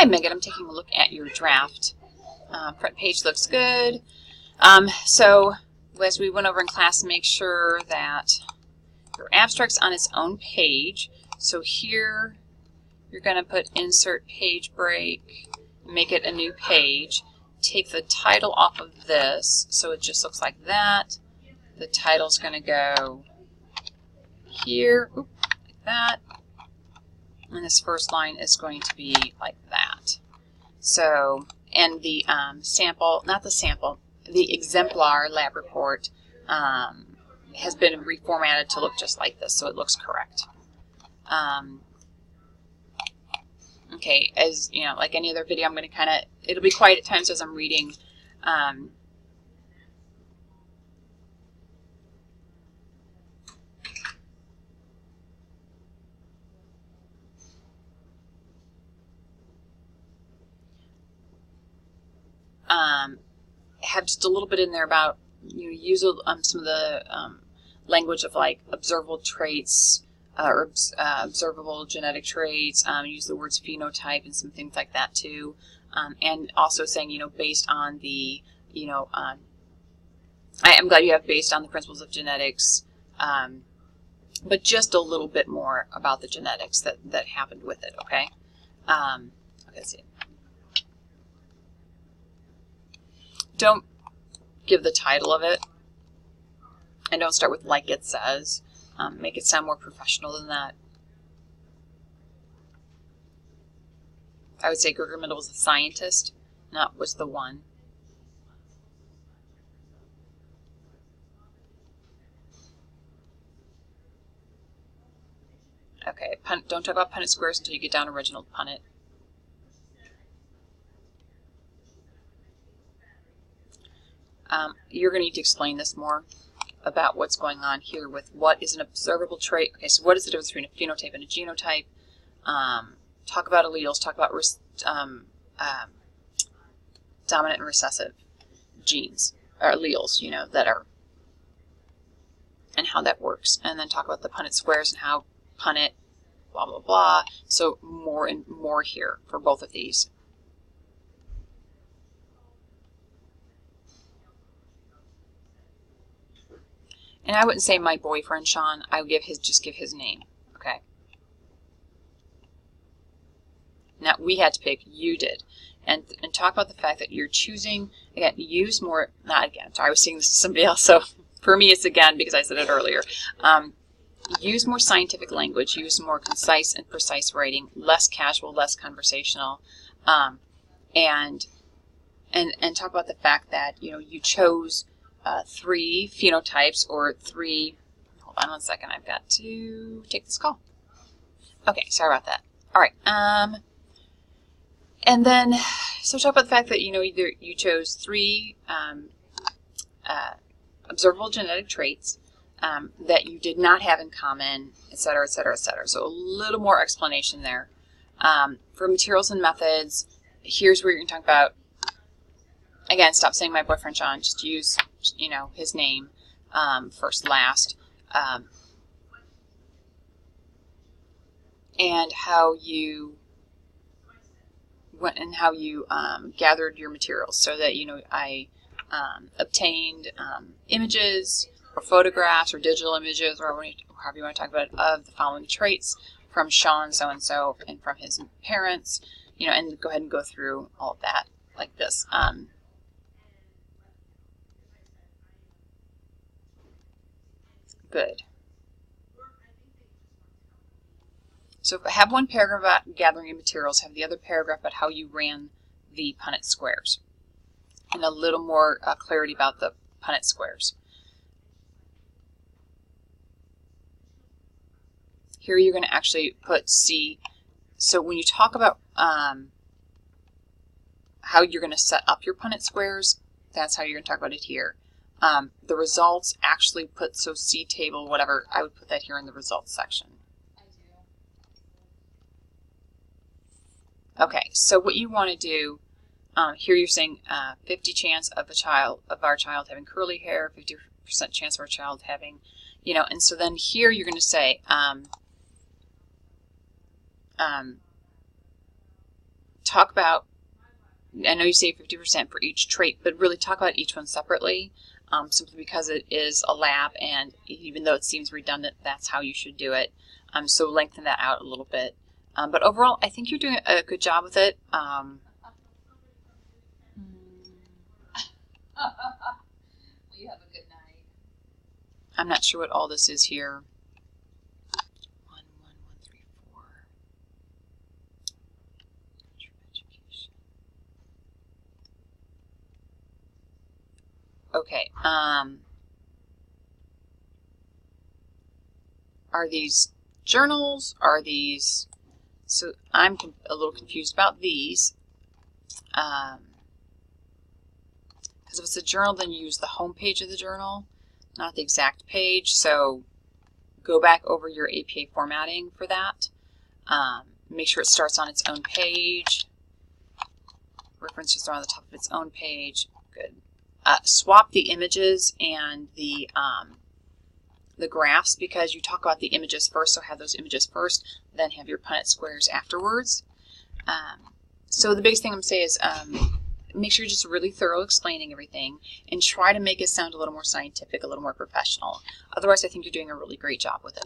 Hi Megan, I'm taking a look at your draft. Front page looks good. So as we went over in class, make sure that your abstract's on its own page. So here you're going to put insert page break, make it a new page. Take the title off of this so it just looks like that. The title's going to go here, like that. And this first line is going to be like that. So, and the sample, not the sample, the exemplar lab report has been reformatted to look just like this, so it looks correct. Okay, as you know, like any other video, I'm going to kind of, it'll be quiet at times as I'm reading. Have just a little bit in there about, you know, use some of the language of like observable traits or observable genetic traits. Use the words phenotype and some things like that too, and also saying, you know, based on the, you know, I'm glad you have based on the principles of genetics, but just a little bit more about the genetics that happened with it. Okay. Okay, let's see. Don't give the title of it, and don't start with like it says. Make it sound more professional than that. I would say Gregor Mendel was a scientist, not was the one. Okay, don't talk about Punnett squares until you get down to Reginald Punnett. You're going to need to explain this more about what's going on here with what is an observable trait. Okay, so what is the difference between a phenotype and a genotype? Talk about alleles, talk about dominant and recessive genes, or alleles, you know, that are, and how that works. And then talk about the Punnett squares and how Punnett, blah, blah, blah. So more and more here for both of these. And I wouldn't say my boyfriend, Sean. I would just give his name. Okay. Now, we had to pick. You did. And talk about the fact that you're choosing, again, use more, not again, sorry, I was saying this to somebody else, so for me it's again because I said it earlier. Use more scientific language. Use more concise and precise writing. Less casual, less conversational. And talk about the fact that, you know, you chose 3 phenotypes or 3, hold on one second, I've got to take this call. Okay, sorry about that. All right, and then, so talk about the fact that, you know, either you chose 3 observable genetic traits that you did not have in common, et cetera, et cetera, et cetera. So a little more explanation there. For materials and methods, here's where you're going to talk about, again, stop saying my boyfriend Sean, just use, you know, his name first, last, and how you went and how you gathered your materials, so that, you know, I obtained images or photographs or digital images, or however you want to talk about it, of the following traits from Sean so-and-so and from his parents, you know, and go ahead and go through all of that like this. Good. So have one paragraph about gathering your materials, have the other paragraph about how you ran the Punnett squares, and a little more clarity about the Punnett squares. Here you're going to actually put C. So when you talk about how you're going to set up your Punnett squares, that's how you're going to talk about it here. The results actually put, so C table, whatever, I would put that here in the results section. Okay, so what you want to do, here you're saying 50 chance of our child having curly hair, 50% chance of our child having, you know, and so then here you're going to say talk about, I know you say 50% for each trait, but really talk about each one separately, simply because it is a lab, and even though it seems redundant, that's how you should do it. So lengthen that out a little bit. But overall, I think you're doing a good job with it. You have a good night. I'm not sure what all this is here. 1, 1, 1, 3, 4. Okay. Are these journals? Are these? So I'm a little confused about these. Because if it's a journal, then you use the home page of the journal, not the exact page. So go back over your APA formatting for that. Make sure it starts on its own page. References are on the top of its own page. Good. Swap the images and the graphs, because you talk about the images first, so have those images first, then have your Punnett squares afterwards. So the biggest thing I'm going to say is make sure you're just really thorough explaining everything, and try to make it sound a little more scientific, a little more professional. Otherwise, I think you're doing a really great job with it.